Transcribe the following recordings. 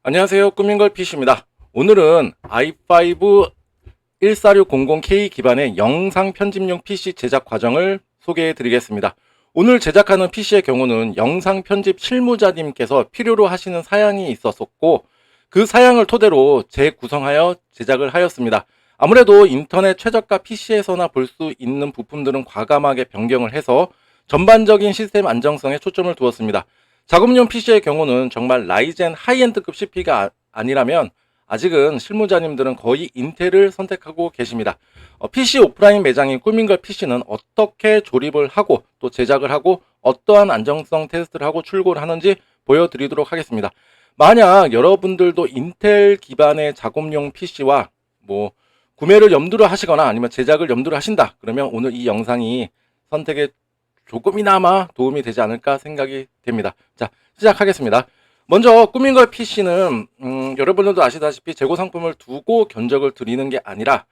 안녕하세요. 꾸민걸 PC입니다. 오늘은 i5 14600K 기반의 영상 편집용 PC 제작 과정을 소개해 드리겠습니다. 오늘 제작하는 PC의 경우는 영상 편집 실무자님께서 필요로 하시는 사양이 있었고 그 사양을 토대로 재구성하여 제작을 하였습니다. 아무래도 인터넷 최저가 PC에서나 볼 수 있는 부품들은 과감하게 변경을 해서 전반적인 시스템 안정성에 초점을 두었습니다. 작업용 PC의 경우는 정말 라이젠 하이엔드급 CP가 아니라면 아직은 실무자님들은 거의 인텔을 선택하고 계십니다. PC 오프라인 매장인 꾸민걸 PC는 어떻게 조립을 하고 또 제작을 하고 어떠한 안정성 테스트를 하고 출고를 하는지 보여드리도록 하겠습니다. 만약 여러분들도 인텔 기반의 작업용 PC와 구매를 염두를 하시거나 아니면 제작을 염두를 하신다 그러면 오늘 이 영상이 선택에 조금이나마 도움이 되지 않을까 생각이 됩니다. 자, 시작하겠습니다. 먼저 꾸민걸 PC는 여러분들도 아시다시피 재고 상품을 두고 견적을 드리는 게 아니라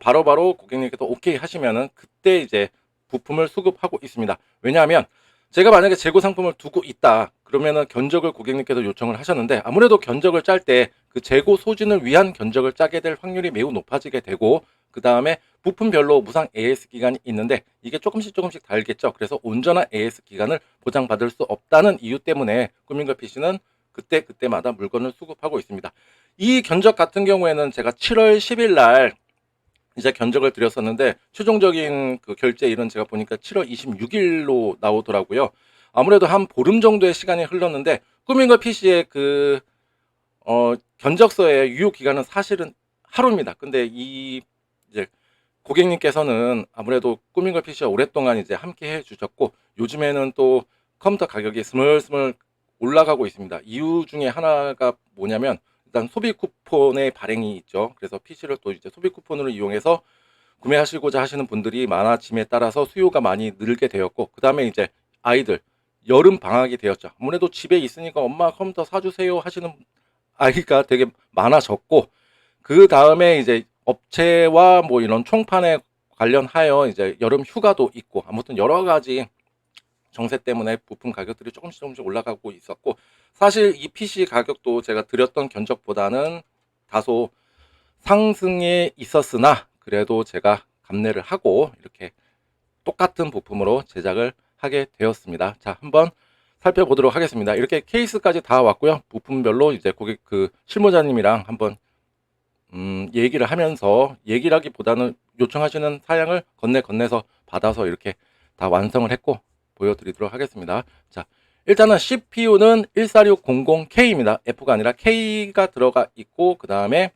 바로바로 고객님께서 오케이 하시면은 그때 이제 부품을 수급하고 있습니다. 왜냐하면 제가 만약에 재고 상품을 두고 있다 그러면은 견적을 고객님께서 요청을 하셨는데 아무래도 견적을 짤 때 그 재고 소진을 위한 견적을 짜게 될 확률이 매우 높아지게 되고 그 다음에 부품별로 무상 AS 기간이 있는데 이게 조금씩 다르겠죠. 그래서 온전한 AS 기간을 보장받을 수 없다는 이유 때문에 꾸민걸 PC는 그때마다 물건을 수급하고 있습니다. 이 견적 같은 경우에는 제가 7월 10일 날 이제 견적을 드렸었는데 최종적인 그 결제일은 제가 보니까 7월 26일로 나오더라고요. 아무래도 한 보름 정도의 시간이 흘렀는데 꾸민걸 PC의 견적서의 유효 기간은 사실은 하루입니다. 근데 이제 고객님께서는 아무래도 꾸민걸 PC와 오랫동안 이제 함께 해 주셨고 요즘에는 또 컴퓨터 가격이 스물스물 올라가고 있습니다. 이유 중에 하나가 뭐냐면 일단 소비 쿠폰의 발행이 있죠. 그래서 PC를 또 이제 소비 쿠폰으로 이용해서 구매하시고자 하시는 분들이 많아짐에 따라서 수요가 많이 늘게 되었고 그다음에 이제 아이들 여름 방학이 되었죠. 아무래도 집에 있으니까 엄마 컴퓨터 사주세요 하시는 아이가 되게 많아졌고 그 다음에 이제 업체와 뭐 이런 총판에 관련하여 이제 여름 휴가도 있고 아무튼 여러 가지 정세 때문에 부품 가격들이 조금씩 올라가고 있었고 사실 이 PC 가격도 제가 드렸던 견적보다는 다소 상승에 있었으나 그래도 제가 감내를 하고 이렇게 똑같은 부품으로 제작을 하게 되었습니다. 자, 한번 살펴보도록 하겠습니다. 이렇게 케이스까지 다 왔고요. 부품별로 이제 고객 실무자님이랑 한번 얘기를 하면서 얘기라기보다는 요청하시는 사양을 건네서 받아서 이렇게 다 완성을 했고 보여드리도록 하겠습니다. 자, 일단은 CPU는 14600K입니다. F가 아니라 K가 들어가 있고 그 다음에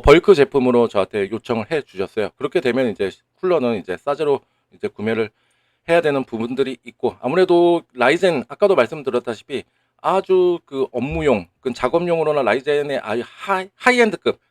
벌크 제품으로 저한테 요청을 해 주셨어요. 그렇게 되면 이제 쿨러는 이제 싸제로 이제 구매를 해야 되는 부분들이 있고 아무래도 라이젠 아까도 말씀드렸다시피 아주 그 업무용, 그 작업용으로나 라이젠의 아주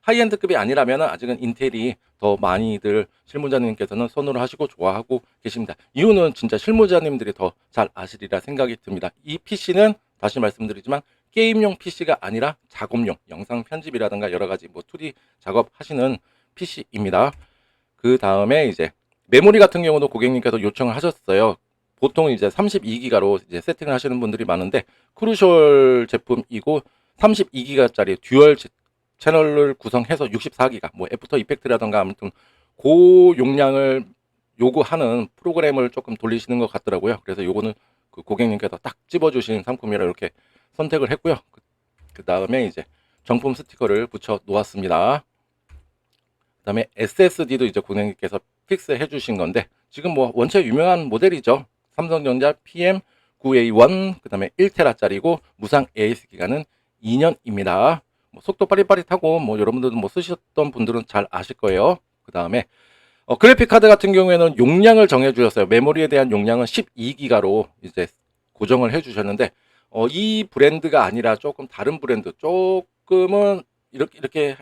하이엔드급이 아니라면 아직은 인텔이 더 많이들 실무자님께서는 선호를 하시고 좋아하고 계십니다. 이유는 진짜 실무자님들이 더 잘 아시리라 생각이 듭니다. 이 PC는 다시 말씀드리지만 게임용 PC가 아니라 작업용, 영상 편집이라든가 여러 가지 2D 작업하시는 PC입니다. 그 다음에 이제 메모리 같은 경우도 고객님께서 요청을 하셨어요. 보통 이제 32기가로 이제 세팅을 하시는 분들이 많은데 크루셜 제품이고 32기가짜리 듀얼 채널을 구성해서 64기가 애프터 이펙트라던가 아무튼 고 용량을 요구하는 프로그램을 조금 돌리시는 것 같더라고요. 그래서 요거는 그 고객님께서 딱 집어주신 상품이라 이렇게 선택을 했고요. 그 다음에 이제 정품 스티커를 붙여 놓았습니다. 그 다음에 SSD도 이제 고객님께서 픽스해 주신 건데 지금 원체 유명한 모델이죠. 삼성전자 PM9A1 그 다음에 1테라짜리고 무상 AS 기간은 2년입니다. 속도 빠릿빠릿하고 여러분들도 쓰셨던 분들은 잘 아실 거예요. 그 다음에 그래픽 카드 같은 경우에는 용량을 정해 주셨어요. 메모리에 대한 용량은 12기가로 이제 고정을 해 주셨는데 이 브랜드가 아니라 조금 다른 브랜드 조금은 이렇게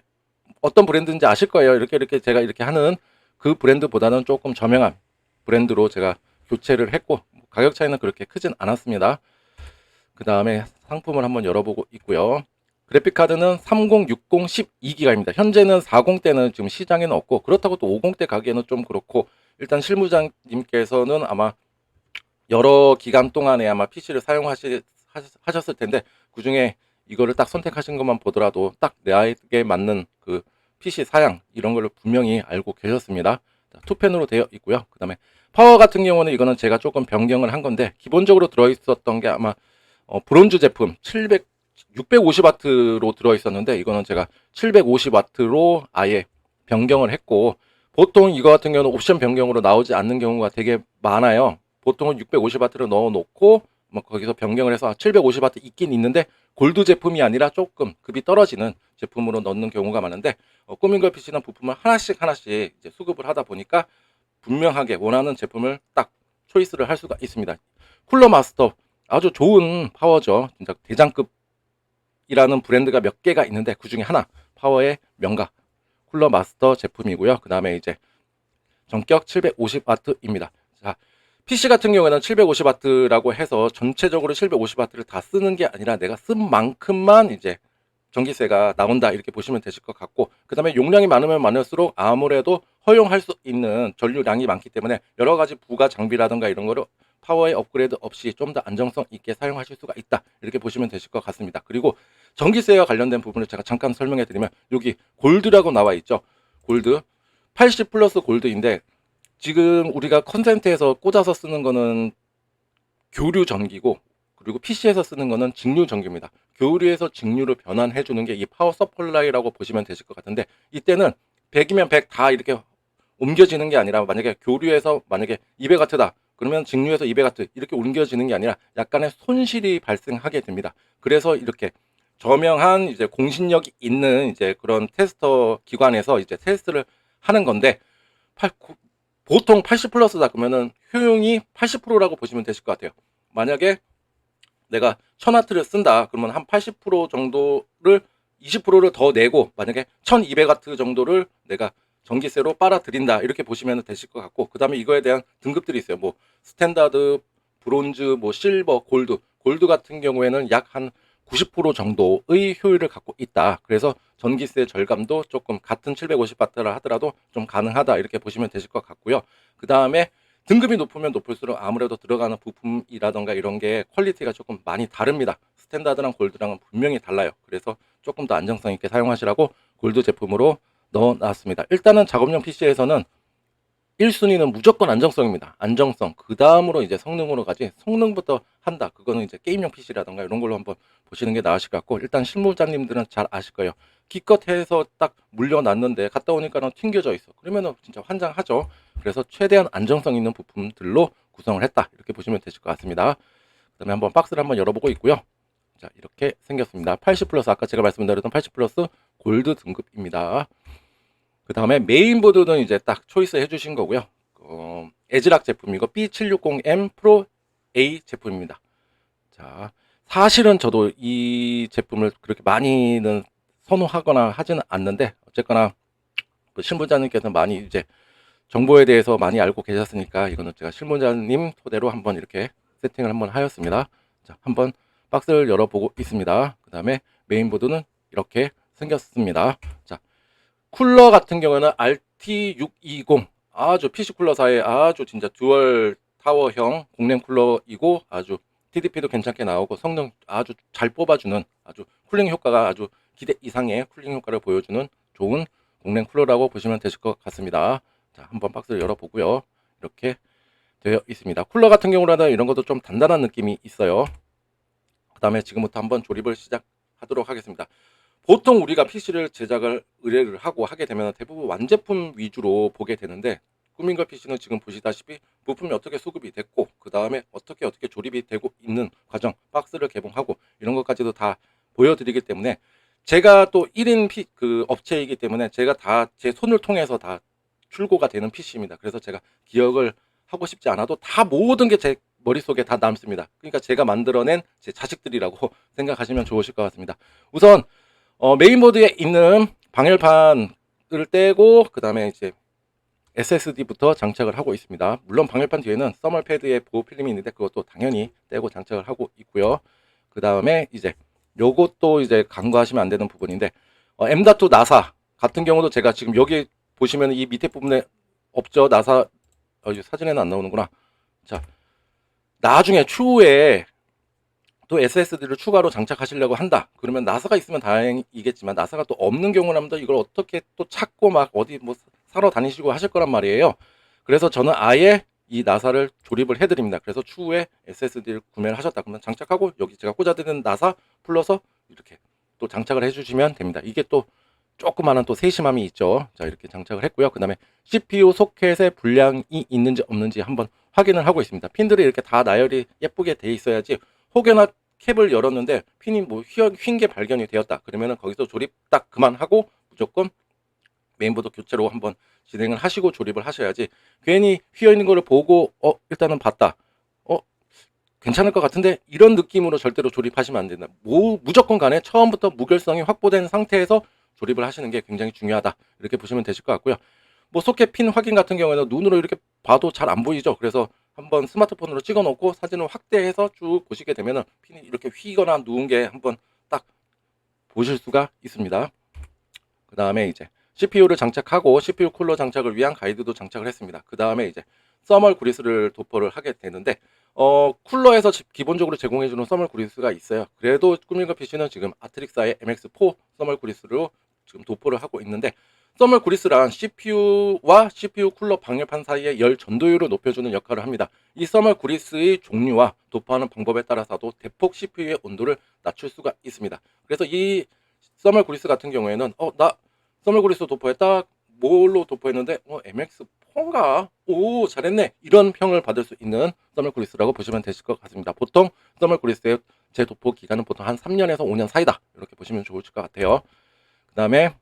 어떤 브랜드인지 아실 거예요. 이렇게 제가 이렇게 하는 그 브랜드보다는 조금 저명한 브랜드로 제가 교체를 했고 가격 차이는 그렇게 크진 않았습니다. 그 다음에 상품을 한번 열어보고 있고요. 그래픽카드는 3060 12기가입니다. 현재는 40대는 지금 시장에는 없고 그렇다고 또 50대 가기에는 좀 그렇고 일단 실무장님께서는 아마 여러 기간 동안에 아마 PC를 사용하셨을 텐데 그 중에 이거를 딱 선택하신 것만 보더라도 딱 나에게 맞는 그 PC 사양 이런 걸로 분명히 알고 계셨습니다. 투펜으로 되어 있고요. 그 다음에 파워 같은 경우는 이거는 제가 조금 변경을 한 건데 기본적으로 들어있었던 게 아마 브론즈 제품 650W로 들어있었는데 이거는 제가 750W로 아예 변경을 했고, 보통 이거 같은 경우는 옵션 변경으로 나오지 않는 경우가 되게 많아요. 보통은 650W를 넣어 놓고 뭐 거기서 변경을 해서 750W 있긴 있는데 골드 제품이 아니라 조금 급이 떨어지는 제품으로 넣는 경우가 많은데, 꾸민걸 PC는 부품을 하나씩 이제 수급을 하다 보니까 분명하게 원하는 제품을 딱 초이스를 할 수가 있습니다. 쿨러 마스터 아주 좋은 파워죠. 진짜 대장급이라는 브랜드가 몇 개가 있는데 그 중에 하나, 파워의 명가 쿨러 마스터 제품이고요. 그 다음에 이제 전격 750W입니다. 자, PC 같은 경우에는 750W라고 해서 전체적으로 750W를 다 쓰는 게 아니라 내가 쓴 만큼만 이제 전기세가 나온다 이렇게 보시면 되실 것 같고, 그 다음에 용량이 많으면 많을수록 아무래도 허용할 수 있는 전류량이 많기 때문에 여러 가지 부가 장비라든가 이런 거를 파워의 업그레이드 없이 좀 더 안정성 있게 사용하실 수가 있다 이렇게 보시면 되실 것 같습니다. 그리고 전기세와 관련된 부분을 제가 잠깐 설명해 드리면, 여기 골드라고 나와 있죠. 골드 80 플러스 골드인데 지금 우리가 컨센트에서 꽂아서 쓰는 거는 교류 전기고, 그리고 PC에서 쓰는 거는 직류 전기입니다. 교류에서 직류로 변환해 주는 게 이 파워 서플라이라고 보시면 되실 것 같은데, 이때는 100이면 100 다 이렇게 옮겨지는 게 아니라, 만약에 교류에서 만약에 200W다 그러면 직류에서 200W 이렇게 옮겨지는 게 아니라 약간의 손실이 발생하게 됩니다. 그래서 이렇게 저명한 이제 공신력이 있는 이제 그런 테스터 기관에서 이제 테스트를 하는 건데, 보통 80 플러스다 그러면은 효용이 80%라고 보시면 되실 것 같아요. 만약에 내가 1000W를 쓴다 그러면 한 80% 정도를 20%를 더 내고, 만약에 1200W 정도를 내가 전기세로 빨아들인다 이렇게 보시면 되실 것 같고, 그 다음에 이거에 대한 등급들이 있어요. 뭐 스탠다드, 브론즈, 뭐 실버, 골드 같은 경우에는 약 한 90% 정도의 효율을 갖고 있다. 그래서 전기세 절감도 조금 같은 750W라 하더라도 좀 가능하다 이렇게 보시면 되실 것 같고요. 그 다음에 등급이 높으면 높을수록 아무래도 들어가는 부품이라던가 이런 게 퀄리티가 조금 많이 다릅니다. 스탠다드랑 골드랑은 분명히 달라요. 그래서 조금 더 안정성 있게 사용하시라고 골드 제품으로 넣어놨습니다. 일단은 작업용 PC에서는 1순위는 무조건 안정성입니다. 안정성. 그 다음으로 이제 성능으로 가지, 성능부터 한다. 그거는 이제 게임용 PC라던가 이런 걸로 한번 보시는 게 나으실 것 같고, 일단 실무자님들은 잘 아실 거예요. 기껏 해서 딱 물려놨는데 갔다 오니까는 튕겨져 있어. 그러면은 진짜 환장하죠. 그래서 최대한 안정성 있는 부품들로 구성을 했다. 이렇게 보시면 되실 것 같습니다. 그 다음에 한번 박스를 한번 열어보고 있고요. 자, 이렇게 생겼습니다. 80 플러스, 아까 제가 말씀드렸던 80 플러스 골드 등급입니다. 그 다음에 메인보드는 이제 딱 초이스 해주신 거고요. 에즈락 제품이고 B760M 프로 A 제품입니다. 자, 사실은 저도 이 제품을 그렇게 많이는 선호하거나 하지는 않는데, 어쨌거나 그 실무자님께서 많이 이제 정보에 대해서 많이 알고 계셨으니까 이거는 제가 실무자님 토대로 한번 이렇게 세팅을 한번 하였습니다. 자, 한번 박스를 열어보고 있습니다. 그 다음에 메인보드는 이렇게 생겼습니다. 자, 쿨러 같은 경우는 RT620, 아주 PC 쿨러사의 아주 진짜 듀얼 타워형 공랭 쿨러이고, 아주 TDP도 괜찮게 나오고 성능 아주 잘 뽑아주는, 아주 쿨링 효과가 아주 기대 이상의 쿨링 효과를 보여주는 좋은 공랭 쿨러라고 보시면 되실 것 같습니다. 자, 한번 박스를 열어보고요. 이렇게 되어 있습니다. 쿨러 같은 경우라는 이런 것도 좀 단단한 느낌이 있어요. 그 다음에 지금부터 한번 조립을 시작하도록 하겠습니다. 보통 우리가 PC를 제작을 의뢰를 하고 하게 되면 대부분 완제품 위주로 보게 되는데, 꾸민걸 PC는 지금 보시다시피 부품이 어떻게 수급이 됐고, 그 다음에 어떻게 조립이 되고 있는 과정, 박스를 개봉하고 이런 것까지도 다 보여드리기 때문에, 제가 또 1인 그 업체이기 때문에 제가 다 제 손을 통해서 다 출고가 되는 PC입니다. 그래서 제가 기억을 하고 싶지 않아도 다 모든 게 제 머릿속에 다 남습니다. 그러니까 제가 만들어낸 제 자식들이라고 생각하시면 좋으실 것 같습니다. 우선 메인보드에 있는 방열판을 떼고, 그 다음에 이제 SSD부터 장착을 하고 있습니다. 물론 방열판 뒤에는 써멀 패드의 보호 필름이 있는데 그것도 당연히 떼고 장착을 하고 있고요. 그 다음에 이제 요것도 이제 간과하시면 안 되는 부분인데, M.2 나사 같은 경우도 제가 지금 여기 보시면 이 밑에 부분에 없죠. 나사, 사진에는 안 나오는구나. 자, 나중에 추후에 또 SSD를 추가로 장착하시려고 한다. 그러면 나사가 있으면 다행이겠지만 나사가 또 없는 경우라면 또 이걸 어떻게 또 찾고 막 어디 뭐 사러 다니시고 하실 거란 말이에요. 그래서 저는 아예 이 나사를 조립을 해드립니다. 그래서 추후에 SSD를 구매를 하셨다 그러면 장착하고 여기 제가 꽂아드리는 나사 풀러서 이렇게 또 장착을 해주시면 됩니다. 이게 또 조그마한 또 세심함이 있죠. 자, 이렇게 장착을 했고요. 그 다음에 CPU 소켓에 불량이 있는지 없는지 한번 확인을 하고 있습니다. 핀들이 이렇게 다 나열이 예쁘게 돼 있어야지 혹여나 캡을 열었는데 핀이 뭐 휜 게 발견이 되었다. 그러면은 거기서 조립 딱 그만하고 무조건 메인보드 교체로 한번 진행을 하시고 조립을 하셔야지 괜히 휘어 있는 거를 보고 일단은 봤다. 어 괜찮을 것 같은데 이런 느낌으로 절대로 조립하시면 안 된다. 무조건 간에 처음부터 무결성이 확보된 상태에서 조립을 하시는 게 굉장히 중요하다. 이렇게 보시면 되실 것 같고요. 뭐 소켓 핀 확인 같은 경우에는 눈으로 이렇게 봐도 잘 안 보이죠. 그래서 한번 스마트폰으로 찍어 놓고 사진을 확대해서 쭉 보시게 되면은 핀이 이렇게 휘거나 누운 게 한번 딱 보실 수가 있습니다. 그 다음에 이제 CPU를 장착하고 CPU 쿨러 장착을 위한 가이드도 장착을 했습니다. 그 다음에 이제 서멀 그리스를 도포를 하게 되는데 쿨러에서 기본적으로 제공해주는 서멀 그리스가 있어요. 그래도 꾸밀과 PC는 지금 아트릭사의 MX4 서멀 그리스로 지금 도포를 하고 있는데 서멀 그리스란 CPU와 CPU 쿨러 방열판 사이의 열 전도율을 높여주는 역할을 합니다. 이 서멀 그리스의 종류와 도포하는 방법에 따라서도 대폭 CPU의 온도를 낮출 수가 있습니다. 그래서 이 서멀 그리스 같은 경우에는 나 서멀 그리스 도포했다. 뭘로 도포했는데 MX4인가? 오 잘했네. 이런 평을 받을 수 있는 서멀 그리스라고 보시면 되실 것 같습니다. 보통 서멀 그리스의 재도포 기간은 보통 한 3년에서 5년 사이다. 이렇게 보시면 좋을 것 같아요. 그 다음에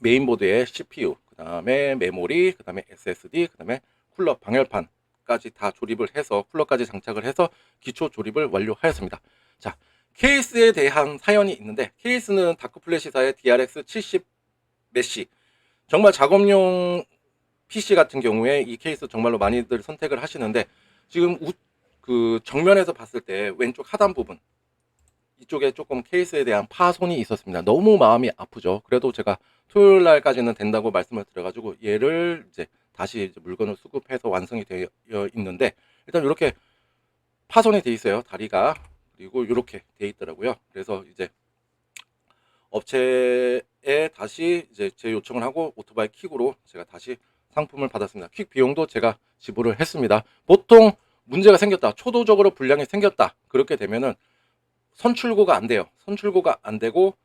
메인보드의 CPU, 그 다음에 메모리, 그 다음에 SSD, 그 다음에 쿨러 방열판까지 다 조립을 해서 쿨러까지 장착을 해서 기초 조립을 완료하였습니다. 자, 케이스에 대한 사연이 있는데 케이스는 다크플래시사의 DRX 70 메쉬 정말 작업용 PC 같은 경우에 이 케이스 정말로 많이들 선택을 하시는데 지금 그 정면에서 봤을 때 왼쪽 하단 부분 이쪽에 조금 케이스에 대한 파손이 있었습니다. 너무 마음이 아프죠. 그래도 제가 토요일 날까지는 된다고 말씀을 드려가지고 얘를 이제 다시 이제 물건을 수급해서 완성이 되어 있는데 일단 이렇게 파손이 돼 있어요. 다리가. 그리고 이렇게 돼 있더라고요. 그래서 이제 업체에 다시 이제 제 요청을 하고 오토바이 킥으로 제가 다시 상품을 받았습니다. 킥 비용도 제가 지불을 했습니다. 보통 문제가 생겼다. 초도적으로 불량이 생겼다. 그렇게 되면은 선출고가 안 돼요. 선출고가 안 되고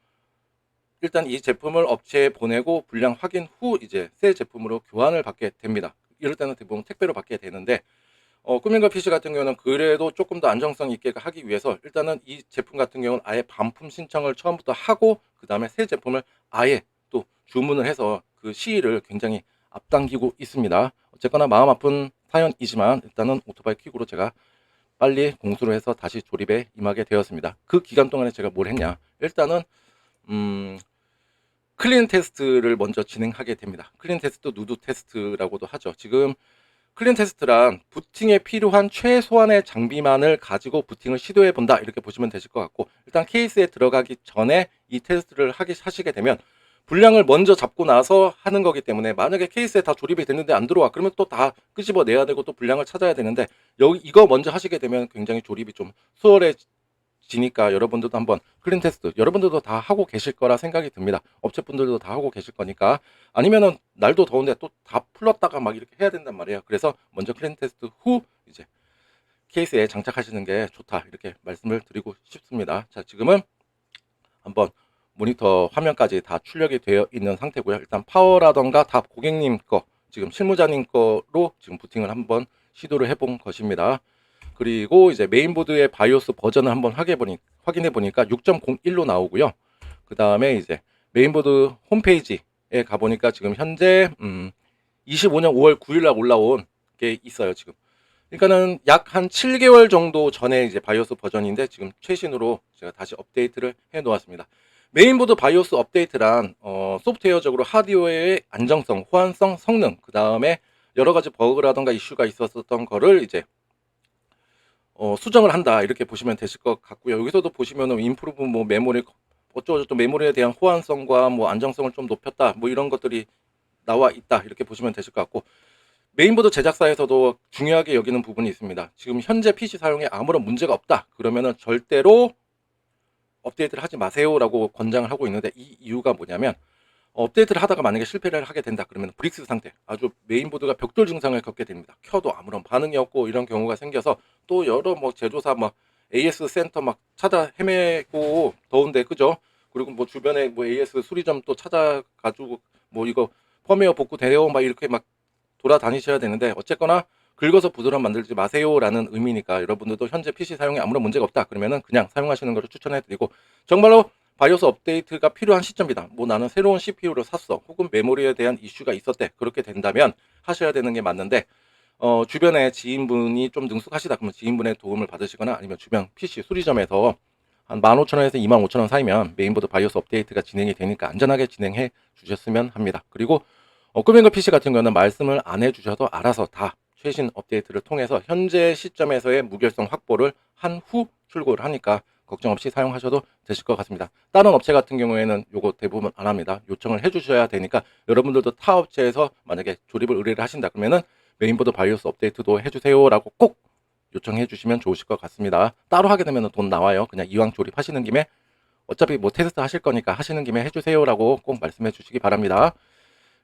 일단 이 제품을 업체에 보내고 불량 확인 후 이제 새 제품으로 교환을 받게 됩니다. 이럴 때는 대부분 택배로 받게 되는데 꾸민과 PC 같은 경우는 그래도 조금 더 안정성 있게 하기 위해서 일단은 이 제품 같은 경우는 아예 반품 신청을 처음부터 하고 그 다음에 새 제품을 아예 또 주문을 해서 그 시일을 굉장히 앞당기고 있습니다. 어쨌거나 마음 아픈 사연이지만 일단은 오토바이 킥으로 제가 빨리 공수를 해서 다시 조립에 임하게 되었습니다. 그 기간 동안에 제가 뭘 했냐? 일단은 클린 테스트를 먼저 진행하게 됩니다. 클린 테스트, 누드 테스트라고도 하죠. 지금 클린 테스트란 부팅에 필요한 최소한의 장비만을 가지고 부팅을 시도해 본다 이렇게 보시면 되실 것 같고 일단 케이스에 들어가기 전에 이 테스트를 하시게 되면 분량을 먼저 잡고 나서 하는 거기 때문에 만약에 케이스에 다 조립이 됐는데 안 들어와 그러면 또 다 끄집어 내야 되고 또 분량을 찾아야 되는데 여기 이거 먼저 하시게 되면 굉장히 조립이 좀 수월해지니까 여러분들도 한번 클린 테스트 여러분들도 다 하고 계실 거라 생각이 듭니다. 업체분들도 다 하고 계실 거니까 아니면은 날도 더운데 또 다 풀렀다가 막 이렇게 해야 된단 말이에요. 그래서 먼저 클린 테스트 후 이제 케이스에 장착하시는 게 좋다 이렇게 말씀을 드리고 싶습니다. 자 지금은 한번 모니터 화면까지 다 출력이 되어 있는 상태고요. 일단 파워라던가 다 고객님 거 지금 실무자님 거로 지금 부팅을 한번 시도를 해본 것입니다. 그리고 이제 메인보드의 바이오스 버전을 한번 확인해 보니까 6.01로 나오고요. 그 다음에 이제 메인보드 홈페이지에 가보니까 지금 현재 25년 5월 9일 날 올라온 게 있어요. 지금 그러니까는 약 한 7개월 정도 전에 이제 바이오스 버전인데 지금 최신으로 제가 다시 업데이트를 해 놓았습니다. 메인보드 바이오스 업데이트란 소프트웨어적으로 하드웨어의 안정성, 호환성, 성능, 그 다음에 여러 가지 버그라던가 이슈가 있었던 거를 이제 수정을 한다 이렇게 보시면 되실 것 같고요. 여기서도 보시면은 인프루브 뭐 메모리 어쩌고저쩌고 메모리에 대한 호환성과 뭐 안정성을 좀 높였다 뭐 이런 것들이 나와 있다 이렇게 보시면 되실 것 같고 메인보드 제작사에서도 중요하게 여기는 부분이 있습니다. 지금 현재 PC 사용에 아무런 문제가 없다. 그러면은 절대로 업데이트를 하지 마세요라고 권장을 하고 있는데, 이 이유가 뭐냐면 업데이트를 하다가 만약에 실패를 하게 된다 그러면 브릭스 상태, 아주 메인보드가 벽돌 증상을 겪게 됩니다. 켜도 아무런 반응이 없고 이런 경우가 생겨서 또 여러 뭐 제조사 막 AS 센터 막 찾아 헤매고 더운데, 그죠? 그리고 뭐 주변에 뭐 AS 수리점 또 찾아가지고 뭐 이거 펌웨어 복구 되요 막 이렇게 막 돌아다니셔야 되는데, 어쨌거나 긁어서 부드러운 만들지 마세요라는 의미니까 여러분들도 현재 PC 사용에 아무런 문제가 없다 그러면은 그냥 사용하시는 것을 추천해드리고, 정말로 바이오스 업데이트가 필요한 시점이다, 뭐 나는 새로운 CPU를 샀어, 혹은 메모리에 대한 이슈가 있었대, 그렇게 된다면 하셔야 되는 게 맞는데, 주변에 지인분이 좀 능숙하시다 그러면 지인분의 도움을 받으시거나, 아니면 주변 PC 수리점에서 한 15,000원에서 25,000원 사이면 메인보드 바이오스 업데이트가 진행이 되니까 안전하게 진행해 주셨으면 합니다. 그리고 꾸민거 PC 같은 경우는 말씀을 안 해주셔도 알아서 다 최신 업데이트를 통해서 현재 시점에서의 무결성 확보를 한 후 출고를 하니까 걱정 없이 사용하셔도 되실 것 같습니다. 다른 업체 같은 경우에는 요거 대부분 안 합니다. 요청을 해주셔야 되니까 여러분들도 타 업체에서 만약에 조립을 의뢰를 하신다 그러면은 메인보드 바이오스 업데이트도 해주세요라고 꼭 요청해 주시면 좋으실 것 같습니다. 따로 하게 되면 돈 나와요. 그냥 이왕 조립하시는 김에 어차피 뭐 테스트 하실 거니까 하시는 김에 해주세요라고 꼭 말씀해 주시기 바랍니다.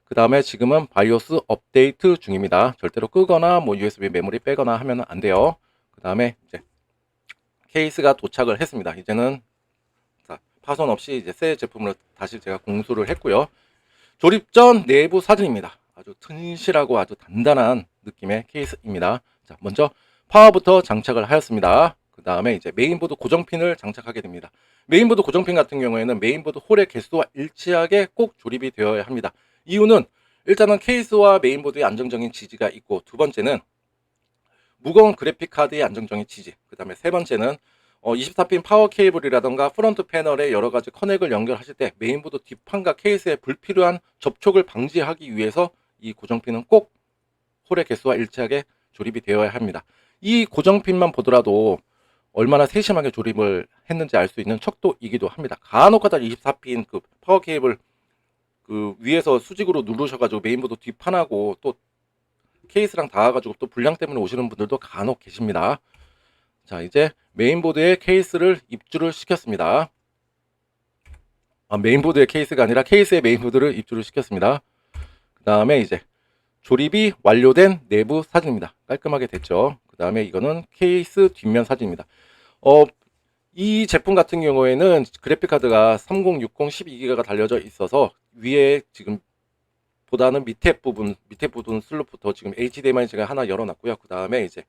그 다음에 지금은 바이오스 업데이트 중입니다. 절대로 끄거나 뭐 USB 메모리 빼거나 하면 안 돼요. 그 다음에 이제 케이스가 도착을 했습니다. 이제는 파손 없이 이제 새 제품으로 다시 제가 공수를 했고요. 조립 전 내부 사진입니다. 아주 튼실하고 아주 단단한 느낌의 케이스입니다. 자, 먼저 파워부터 장착을 하였습니다. 그 다음에 이제 메인보드 고정핀을 장착하게 됩니다. 메인보드 고정핀 같은 경우에는 메인보드 홀의 개수와 일치하게 꼭 조립이 되어야 합니다. 이유는 일단은 케이스와 메인보드의 안정적인 지지가 있고, 두 번째는 무거운 그래픽 카드의 안정적인 지지, 그 다음에 세 번째는 24핀 파워 케이블이라던가 프론트 패널에 여러 가지 커넥을 연결하실 때 메인보드 뒷판과 케이스에 불필요한 접촉을 방지하기 위해서 이 고정핀은 꼭 홀의 개수와 일치하게 조립이 되어야 합니다. 이 고정핀만 보더라도 얼마나 세심하게 조립을 했는지 알 수 있는 척도이기도 합니다. 간혹가다 24핀 그 파워 케이블 그 위에서 수직으로 누르셔가지고 메인보드 뒷판하고 또 케이스랑 닿아가지고 또 불량 때문에 오시는 분들도 간혹 계십니다. 자, 이제 메인보드에 케이스를 입주를 시켰습니다. 메인보드의 케이스가 아니라 케이스에 메인보드를 입주를 시켰습니다. 그 다음에 이제 조립이 완료된 내부 사진입니다. 깔끔하게 됐죠. 그 다음에 이거는 케이스 뒷면 사진입니다. 이 제품 같은 경우에는 그래픽카드가 3060 12기가가 달려져 있어서 위에 지금 보다는 밑에 부분 슬롯부터 지금 HDMI 제가 하나 열어놨고요. 그 다음에 이제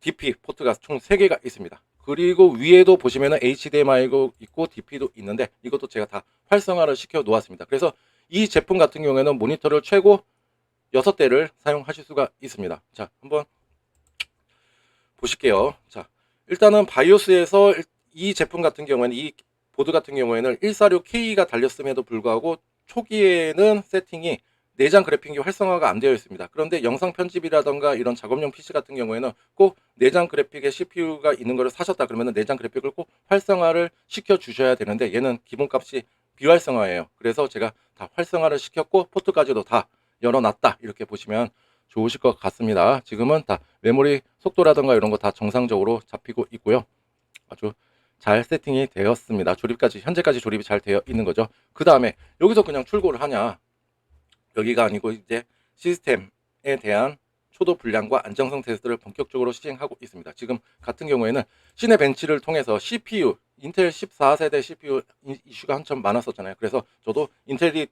DP 포트가 총 3개가 있습니다. 그리고 위에도 보시면은 HDMI가 있고 DP도 있는데 이것도 제가 다 활성화를 시켜 놓았습니다. 그래서 이 제품 같은 경우에는 모니터를 최고 6대를 사용하실 수가 있습니다. 자, 한번 보실게요. 자, 일단은 바이오스에서 이 제품 같은 경우에는, 이 보드 같은 경우에는 146K가 달렸음에도 불구하고 초기에는 세팅이 내장 그래픽이 활성화가 안 되어 있습니다. 그런데 영상 편집이라던가 이런 작업용 PC 같은 경우에는 꼭 내장 그래픽에 CPU가 있는 것을 사셨다 그러면 내장 그래픽을 꼭 활성화를 시켜 주셔야 되는데, 얘는 기본값이 비활성화예요. 그래서 제가 다 활성화를 시켰고 포트까지도 다 열어놨다, 이렇게 보시면 좋으실 것 같습니다. 지금은 다 메모리 속도라던가 이런 거 다 정상적으로 잡히고 있고요. 아주 잘 세팅이 되었습니다. 조립까지, 현재까지 조립이 잘 되어 있는 거죠. 그 다음에 여기서 그냥 출고를 하냐, 여기가 아니고 이제 시스템에 대한 초도 불량과 안정성 테스트를 본격적으로 시행하고 있습니다. 지금 같은 경우에는 시네벤치를 통해서 CPU, 인텔 14세대 CPU 이슈가 한참 많았었잖아요. 그래서 저도 인텔이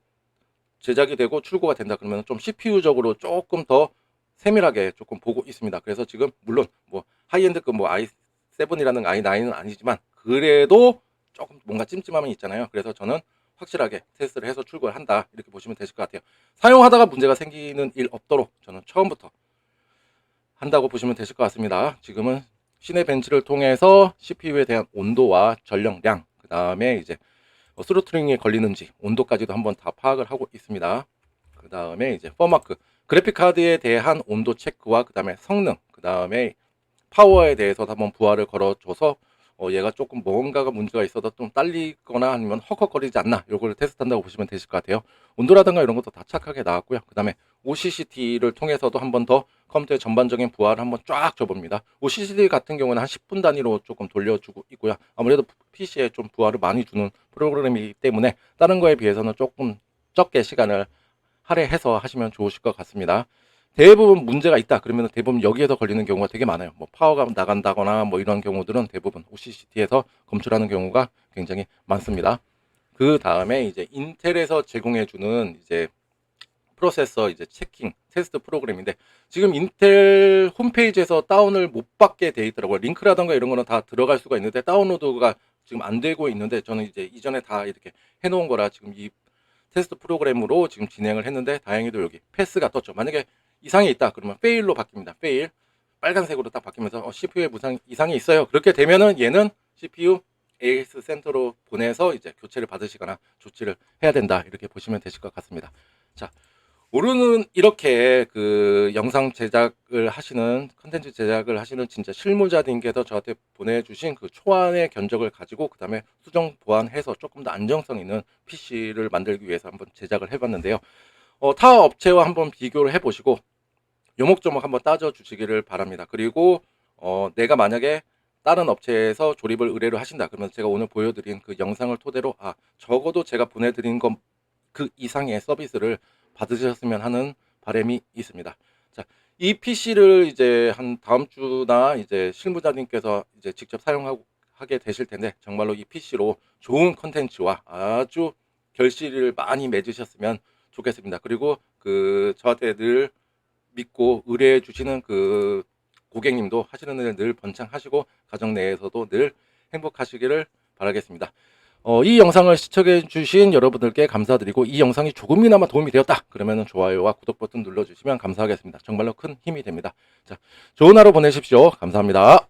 제작이 되고 출고가 된다 그러면 좀 CPU적으로 조금 더 세밀하게 조금 보고 있습니다. 그래서 지금 물론 뭐 하이엔드급 뭐 i7이라는 i9은 아니지만 그래도 조금 뭔가 찜찜함이 있잖아요. 그래서 저는 확실하게 테스트를 해서 출고를 한다, 이렇게 보시면 되실 것 같아요. 사용하다가 문제가 생기는 일 없도록 저는 처음부터 한다고 보시면 되실 것 같습니다. 지금은 시네벤치를 통해서 CPU에 대한 온도와 전력량, 그 다음에 이제 스로틀링이 걸리는지 온도까지도 한번 다 파악을 하고 있습니다. 그 다음에 이제 펌마크, 그래픽 카드에 대한 온도 체크와 그 다음에 성능, 그 다음에 파워에 대해서 한번 부하를 걸어줘서 얘가 조금 뭔가가 문제가 있어서 좀 딸리거나 아니면 헉헉거리지 않나 요걸 테스트한다고 보시면 되실 것 같아요. 온도라든가 이런 것도 다 착하게 나왔고요. 그 다음에 OCCT를 통해서도 한 번 더 컴퓨터의 전반적인 부하를 한번 쫙 줘봅니다. OCCT 같은 경우는 한 10분 단위로 조금 돌려주고 있고요. 아무래도 PC에 좀 부하를 많이 주는 프로그램이기 때문에 다른 거에 비해서는 조금 적게 시간을 할애해서 하시면 좋으실 것 같습니다. 대부분 문제가 있다 그러면 대부분 여기에서 걸리는 경우가 되게 많아요. 뭐 파워가 나간다거나 뭐 이런 경우들은 대부분 OCCT에서 검출하는 경우가 굉장히 많습니다. 그 다음에 이제 인텔에서 제공해주는 이제 프로세서 이제 체킹 테스트 프로그램인데 지금 인텔 홈페이지에서 다운을 못 받게 돼 있더라고요. 링크라던가 이런 거는 다 들어갈 수가 있는데 다운로드가 지금 안 되고 있는데 저는 이제 이전에 다 이렇게 해놓은 거라 지금 이 테스트 프로그램으로 지금 진행을 했는데 다행히도 여기 패스가 떴죠. 만약에 이상이 있다 그러면 페일로 바뀝니다. 페일 빨간색으로 딱 바뀌면서 CPU에 이상이 있어요. 그렇게 되면은 얘는 CPU AS 센터로 보내서 이제 교체를 받으시거나 조치를 해야 된다 이렇게 보시면 되실 것 같습니다. 자, 오늘은 이렇게 그 영상 제작을 하시는 컨텐츠 제작을 하시는 진짜 실무자님께서 저한테 보내주신 그 초안의 견적을 가지고 그 다음에 수정 보완해서 조금 더 안정성 있는 PC를 만들기 위해서 한번 제작을 해봤는데요. 타 업체와 한번 비교를 해보시고 요목조목 한번 따져 주시기를 바랍니다. 그리고 내가 만약에 다른 업체에서 조립을 의뢰를 하신다 그러면 제가 오늘 보여드린 그 영상을 토대로 적어도 제가 보내드린 것 그 이상의 서비스를 받으셨으면 하는 바람이 있습니다. 자, 이 PC를 이제 한 다음 주나 이제 실무자님께서 이제 직접 사용하게 되실 텐데 정말로 이 PC로 좋은 컨텐츠와 아주 결실을 많이 맺으셨으면 좋겠습니다. 그리고 그 저한테 늘 믿고 의뢰해 주시는 그 고객님도 하시는 일 늘 번창하시고 가정 내에서도 늘 행복하시기를 바라겠습니다. 이 영상을 시청해 주신 여러분들께 감사드리고 이 영상이 조금이나마 도움이 되었다 그러면 좋아요와 구독 버튼 눌러주시면 감사하겠습니다. 정말로 큰 힘이 됩니다. 자, 좋은 하루 보내십시오. 감사합니다.